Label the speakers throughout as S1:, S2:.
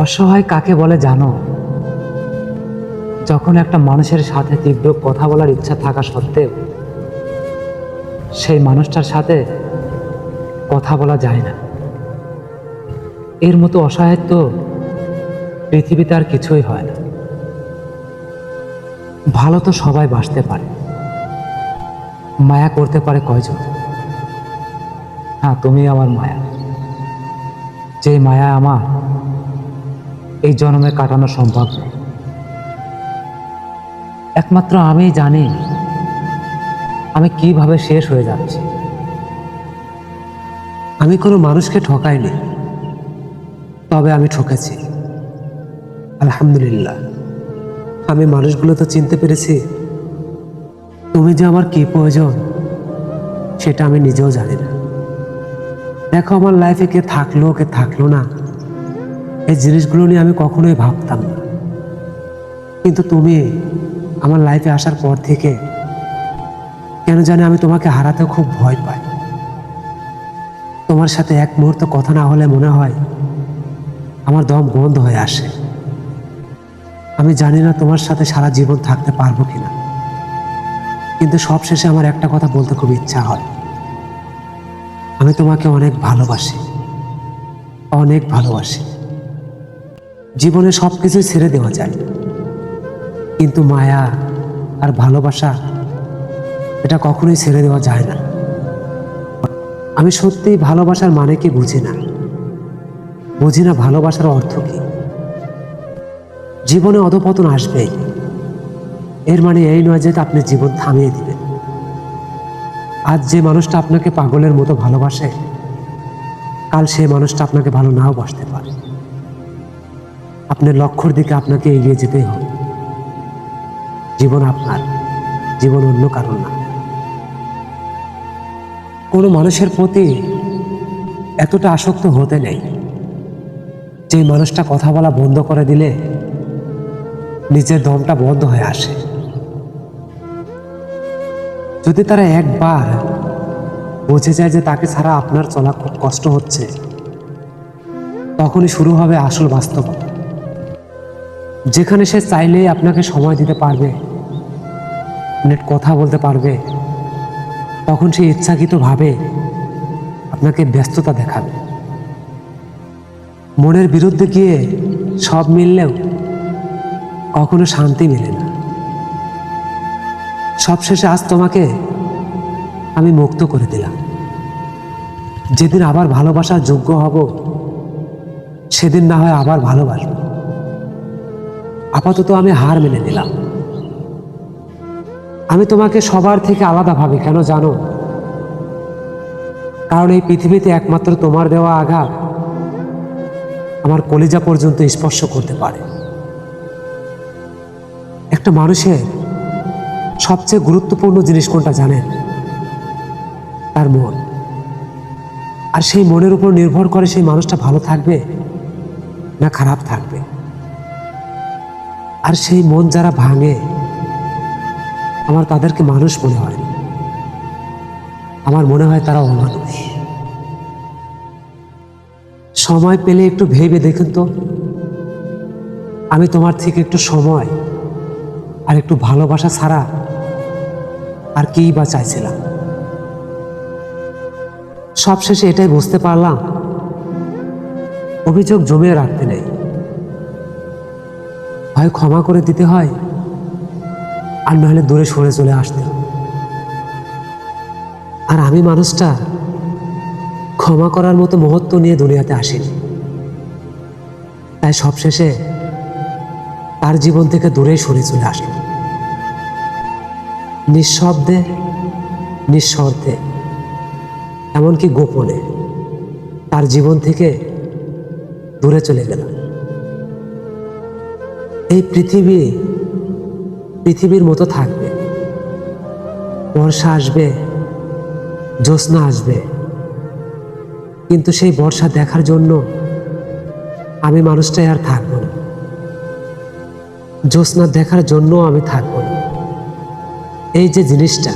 S1: অসহায় কাকে বলে জানো? যখন একটা মানুষের সাথে তীব্র কথা বলার ইচ্ছা থাকা সত্ত্বেও সেই মানুষটার সাথে কথা বলা যায় না। এর মতো অসহায়ত্ব পৃথিবীতে আর কিছুই হয় না। ভালো তো সবাই বাসতে পারে, মায়া করতে পারে কয়জন? হ্যাঁ, তুমি আমার মায়া, যে মায়া আমার এই জন্মে কাটানো সম্ভব নয়। একমাত্র আমিই জানি আমি কিভাবে শেষ হয়ে যাচ্ছি। আমি কোনো মানুষকে ঠকাইনি, তবে আমি ঠকেছি। আলহামদুলিল্লাহ, আমি মানুষগুলো তো চিনতে পেরেছি। তুমি যে আমার কি প্রয়োজন সেটা আমি নিজেও জানি না। দেখো, আমার লাইফে কে থাকলো না, এই জিনিসগুলো নিয়ে আমি কখনোই ভাবতাম না। কিন্তু তুমি আমার লাইফে আসার পর থেকে কেন জানি আমি তোমাকে হারাতে খুব ভয় পাই। তোমার সাথে এক মুহূর্ত কথা না হলে মনে হয় আমার দম বন্ধ হয়ে আসে। আমি জানি না তোমার সাথে সারা জীবন থাকতে পারবো কিনা, কিন্তু সবশেষে আমার একটা কথা বলতে খুব ইচ্ছা হয়। আমি তোমাকে অনেক ভালোবাসি, অনেক ভালোবাসি। জীবনে সবকিছু ছেড়ে দেওয়া যায়, কিন্তু মায়া আর ভালোবাসা এটা কখনোই ছেড়ে দেওয়া যায় না। আমি সত্যিই ভালোবাসার মানে কি বুঝি না ভালোবাসার অর্থ কি। জীবনে অধপতন আসবেই, এর মানে এই নয় যে আপনি জীবন থামিয়ে দিবেন। আজ যে মানুষটা আপনাকে পাগলের মতো ভালোবাসে, কাল সেই মানুষটা আপনাকে ভালো নাও বাসতে পারে। আপনার লক্ষ্যের দিকে আপনাকে এগিয়ে যেতেই হবে। জীবন আপনার, জীবন অন্য কারণ না। কোনো মানুষের প্রতি এতটা আসক্ত হতে নেই যে মানুষটা কথা বলা বন্ধ করে দিলে নিজের দমটা বন্ধ হয়ে আসে। যদি তারা একবার বুঝে যায় যে তাকে ছাড়া আপনার চলা খুব কষ্ট হচ্ছে, তখনই শুরু হবে আসল বাস্তবতা, যেখানে সে চাইলেই আপনাকে সময় দিতে পারবে, নেট কথা বলতে পারবে। তখন সে ইচ্ছাকৃতভাবে আপনাকে ব্যস্ততা দেখাবে। মনের বিরুদ্ধে গিয়ে সব মিললেও কখনো শান্তি মেলে না। সবশেষে আজ তোমাকে আমি মুক্ত করে দিলাম। যেদিন আবার ভালোবাসার যোগ্য হব, সেদিন না হয় আবার ভালোবাসব। আপাতত আমি হার মেনে নিলাম। আমি তোমাকে সবার থেকে আলাদা ভাবি, কেন জানো? কারণ এই পৃথিবীতে একমাত্র তোমার দেওয়া আঘাত আমার কলিজা পর্যন্ত স্পর্শ করতে পারে। একটা মানুষের সবচেয়ে গুরুত্বপূর্ণ জিনিস কোনটা জানেন? তার মন। আর সেই মনের উপর নির্ভর করে সেই মানুষটা ভালো থাকবে না খারাপ থাকবে। আর সেই মন যারা ভাঙে, আমার তাদেরকে মানুষ মনে হয় না, আমার মনে হয় তারা অমানুষ। সময় পেলে একটু ভেবে দেখুন তো, আমি তোমার থেকে একটু সময় আর একটু ভালোবাসা ছাড়া আর কিই বা চাইছিলাম। সবশেষে এটাই বুঝতে পারলাম, অভিযোগ জমিয়ে রাখতে নেই। হয় ক্ষমা করে দিতে হয়, আর নাহলে দূরে সরে চলে আসতে হয়। আর আমি মানুষটা ক্ষমা করার মতো মুহূর্ত নিয়ে দুনিয়াতে আসিনি, তাই সবশেষে তার জীবন থেকে দূরেই সরে চলে আসলাম। নিঃশব্দে, নিঃস্বার্থে, এমনকি গোপনে তার জীবন থেকে দূরে চলে গেলাম। এই পৃথিবীর মতো থাকবে। বর্ষা আসবে, জ্যোৎস্না আসবে, কিন্তু সেই বর্ষা দেখার জন্য আমি মানুষটাই আর থাকবো না। জ্যোৎস্না দেখার জন্য আমি থাকবো না। এই যে জিনিসটা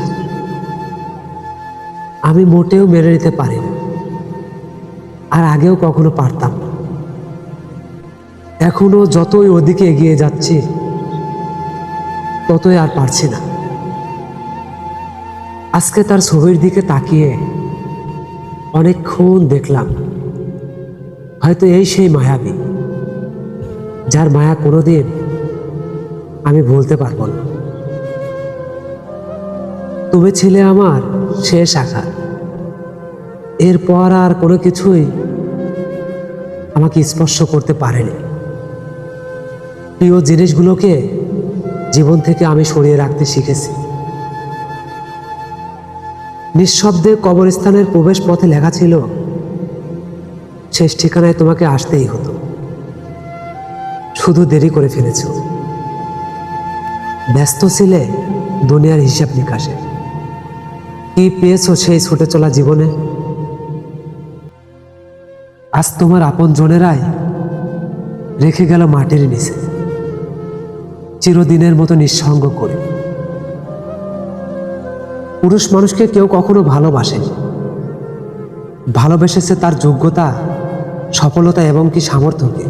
S1: আমি মোটেও মেনে নিতে পারি না, আর আগেও কখনো পারতাম না। এখনো যতই ওদিকে এগিয়ে যাচ্ছি ততই আর পারছি না। আজকে তার ছবির দিকে তাকিয়ে অনেকক্ষণ দেখলাম, হয়তো এই সেই মায়াবী, যার মায়া কোনোদিন আমি ভুলতে পারবো না। তুমি ছিলে আমার শেষ আঘাত। এরপর আর কোনো কিছুই আমাকে স্পর্শ করতে পারেনি। প্রিয় জিনিসগুলোকে জীবন থেকে আমি সরিয়ে রাখতে শিখেছি। নিঃশব্দে কবরস্থানের প্রবেশ পথে লেখা ছিল, শেষ ঠিকানায় তোমাকে আসতেই হতো, শুধু দেরি করে ফেলেছ। ব্যস্ত ছিলে দুনিয়ার হিসাব নিকাশে। কি পেয়েছো সেই ছুটে চলা জীবনে? আজ তোমার আপন জনেরাই রেখে গেল মাটির নিচে, চিরদিনের মতো নিঃসঙ্গ করে। পুরুষ মানুষকে কেউ কখনো ভালোবাসেনি, ভালোবেসেছে তার যোগ্যতা, সফলতা এবং কি সামর্থ্যকে।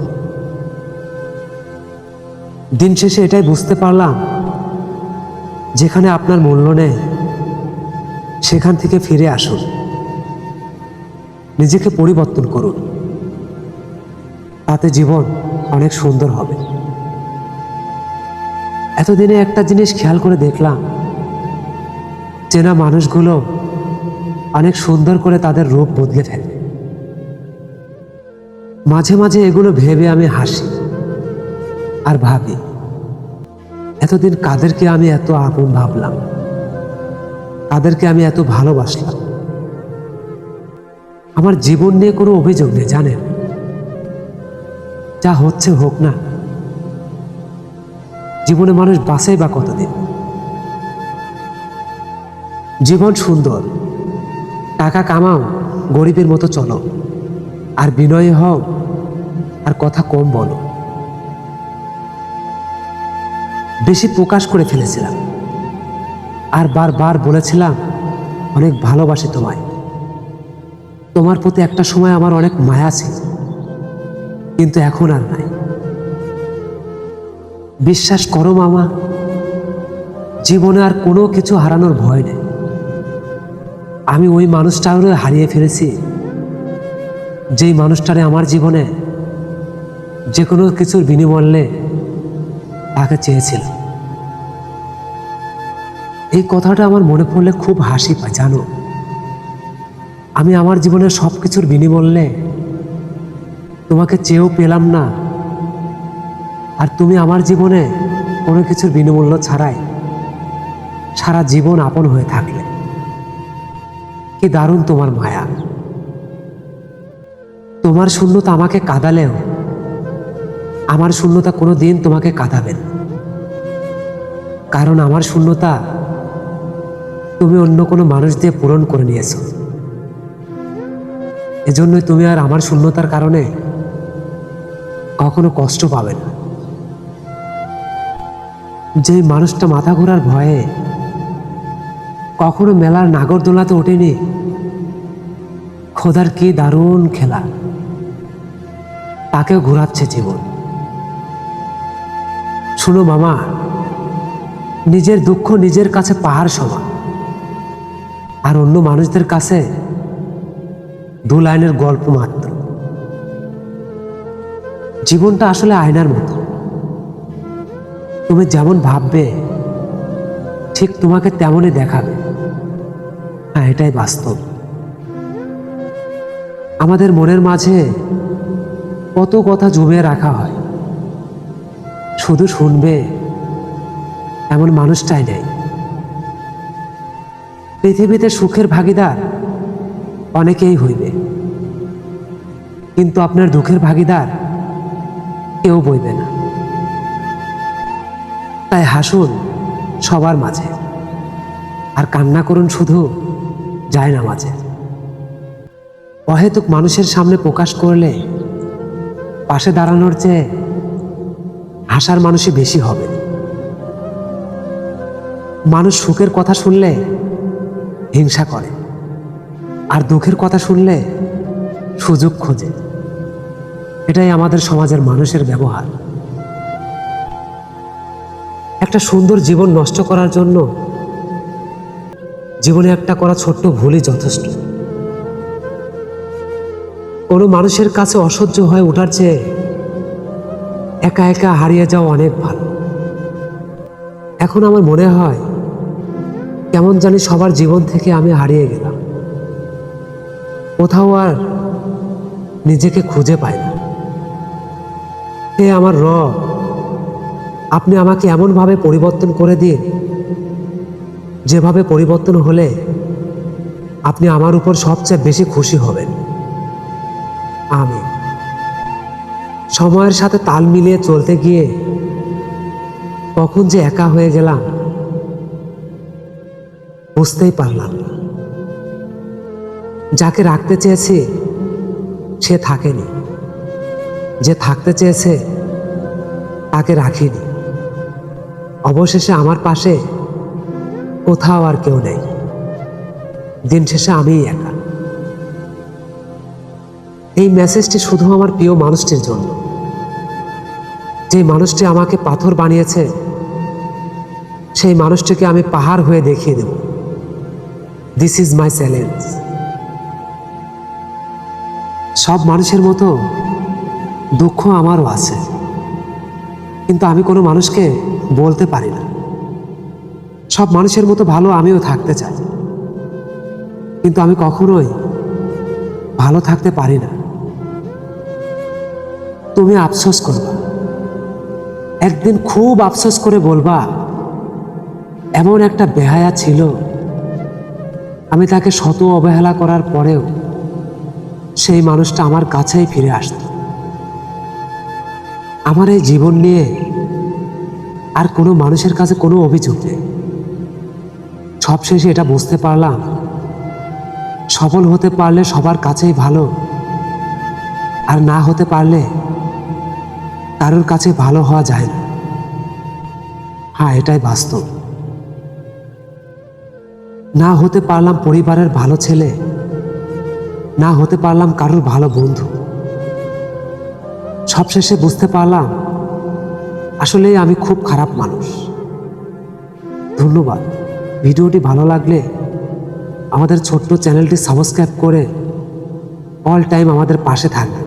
S1: দিন শেষে এটাই বুঝতে পারলাম, যেখানে আপনার মূল্য নেই সেখান থেকে ফিরে আসুন, নিজেকে পরিবর্তন করুন, তাতে জীবন অনেক সুন্দর হবে। এতদিনে একটা জিনিস খেয়াল করে দেখলাম, চেনা মানুষগুলো অনেক সুন্দর করে তাদের রূপ বদলে ফেলে। মাঝে মাঝে এগুলো ভেবে আমি হাসি আর ভাবি, এতদিন কাদেরকে আমি এত আপন ভাবলাম, কাদেরকে আমি এত ভালোবাসলাম। আমার জীবন নিয়ে কোনো অভিযোগ নেই, জানেন, যা হচ্ছে হোক না। জীবনে মানুষ বাঁচেই বা কতদিন? জীবন সুন্দর, টাকা কামাও, গরিবের মতো চলো, আর বিনয়ী হও, আর কথা কম বলো। বেশি প্রকাশ করে ফেলেছিলাম, আর বারবার বলেছিলাম অনেক ভালোবাসি তোমায়। তোমার প্রতি একটা সময় আমার অনেক মায়া ছিল, কিন্তু এখন আর নাই। বিশ্বাস করো মামা, জীবনে আর কোনো কিছু হারানোর ভয় নেই। আমি ওই মানুষটারও হারিয়ে ফেলেছি, যেই মানুষটারে আমার জীবনে যে কোনো কিছুর বিনিময়ে তাকে চেয়েছিল। এই কথাটা আমার মনে পড়লে খুব হাসি পায়, জানো। আমি আমার জীবনের সব কিছুর বিনিময়ে তোমাকে চেয়েও পেলাম না, আর তুমি আমার জীবনে কোনো কিছুর বিনিমূল্য ছাড়াই সারা জীবন আপন হয়ে থাকলে। কি দারুণ তোমার মায়া! তোমার শূন্যতা আমাকে কাঁদালেও আমার শূন্যতা কোনো দিন তোমাকে কাঁদাবে না, কারণ আমার শূন্যতা তুমি অন্য কোনো মানুষ দিয়ে পূরণ করে নিয়েছো। এজন্যই তুমি আর আমার শূন্যতার কারণে কখনো কষ্ট পাবে না। যে মানুষটা মাথা ঘোরার ভয়ে কখনো মেলার নাগরদোলাতে ওঠেনি, খোদার কি দারুণ খেলা, তাকেও ঘোরাচ্ছে জীবন। শুনো মামা, নিজের দুঃখ নিজের কাছে পাহাড় সমান, আর অন্য মানুষদের কাছে দু লাইনের গল্প মাত্র। জীবনটা আসলে আয়নার মতো, তুমি যেমন ভাববে ঠিক তোমাকে তেমনই দেখাবে। হ্যাঁ, এটাই বাস্তব। আমাদের মনের মাঝে কত কথা জমিয়ে রাখা হয়, শুধু শুনবে এমন মানুষটাই নেই। পৃথিবীতে সুখের ভাগিদার অনেকেই হইবে, কিন্তু আপনার দুঃখের ভাগিদার কেউ বইবে না। তাই হাসুন সবার মাঝে, আর কান্না করুন শুধু জায়নামাজে। অহেতুক মানুষের সামনে প্রকাশ করলে পাশে দাঁড়ানোর চেয়ে হাসার মানুষই বেশি হবে। মানুষ সুখের কথা শুনলে হিংসা করে, আর দুঃখের কথা শুনলে সুযোগ খোঁজে। এটাই আমাদের সমাজের মানুষের ব্যবহার। একটা সুন্দর জীবন নষ্ট করার জন্য জীবনে একটা করা ছোট্ট ভুলই যথেষ্ট। কোনো মানুষের কাছে অসহ্য হয়ে ওঠার চেয়ে একা একা হারিয়ে যাওয়া অনেক ভালো। এখন আমার মনে হয় কেমন জানি সবার জীবন থেকে আমি হারিয়ে গেলাম, কোথাও আর নিজেকে খুঁজে পাই না। হে আমার রব, আপনি আমাকে এমনভাবে পরিবর্তন করে দিন যেভাবে পরিবর্তন হলে আপনি আমার উপর সবচেয়ে বেশি খুশি হবেন। আমিন। সময়ের সাথে তাল মিলিয়ে চলতে গিয়ে কখন যে একা হয়ে গেলাম বুঝতেই পারলাম না। যাকে রাখতে চেয়েছি সে থাকেনি, যে থাকতে চেয়েছে তাকে রাখিনি। অবশেষে আমার পাশে কোথাও আর কেউ নেই। দিন শেষে আমিই একা। এই মেসেজটি শুধু আমার প্রিয় মানুষটির জন্য, যে মানুষটি আমাকে পাথর বানিয়েছে সেই মানুষটিকে আমি পাহাড় হয়ে দেখিয়ে দেব। This is my challenge. সব মানুষের মতো দুঃখ আমারও আছে, কিন্তু আমি কোনো মানুষকে বলতে পারি না। সব মানুষের মতো ভালো আমিও থাকতে চাই, কিন্তু আমি কখনোই ভালো থাকতে পারি না। তুমি আফসোস করবা, একদিন খুব আফসোস করে বলবা এমন একটা বেহায়া ছিল, আমি তাকে শত অবহেলা করার পরেও সেই মানুষটা আমার কাছেই ফিরে আসত। আমার এই জীবন নিয়ে আর কোনো মানুষের কাছে কোনো অভিযোগ নেই। সবশেষে এটা বুঝতে পারলাম, সফল হতে পারলে সবার কাছেই ভালো, আর না হতে পারলে কারোর কাছে ভালো হওয়া যায় না। হ্যাঁ, এটাই বাস্তব। না হতে পারলাম পরিবারের ভালো ছেলে, না হতে পারলাম কারোর ভালো বন্ধু। সবশেষে বুঝতে পারলাম আসলে আমি খুব খারাপ মানুষ। ধন্যবাদ। ভিডিওটি ভালো লাগলে আমাদের ছোট্ট চ্যানেলটি সাবস্ক্রাইব করে অল টাইম আমাদের পাশে থাকবে।